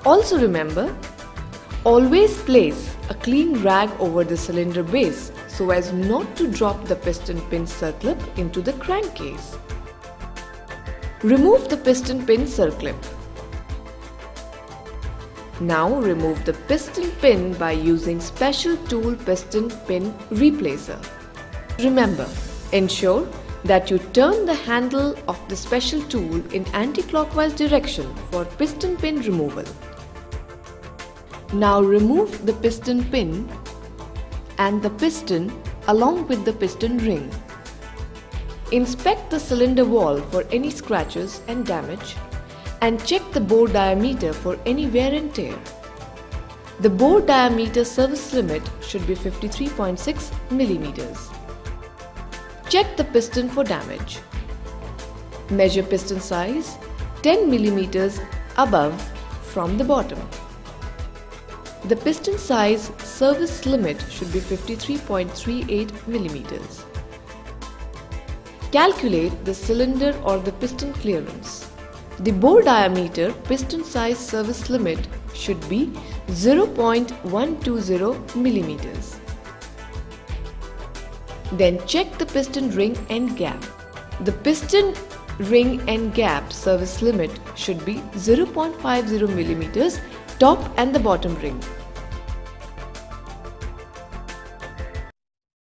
Also remember, always place a clean rag over the cylinder base so as not to drop the piston pin circlip into the crankcase. Remove the piston pin circlip. Now remove the piston pin by using special tool piston pin replacer. Remember, ensure that you turn the handle of the special tool in anti-clockwise direction for piston pin removal. Now remove the piston pin and the piston along with the piston ring. Inspect the cylinder wall for any scratches and damage and check the bore diameter for any wear and tear. The bore diameter service limit should be 53.6 mm. Check the piston for damage. Measure piston size 10 mm above from the bottom. The piston size service limit should be 53.38 mm. Calculate the cylinder or the piston clearance. The bore diameter piston size service limit should be 0.120 mm. Then check the piston ring end gap. The piston ring end gap service limit should be 0.50 mm top and the bottom ring.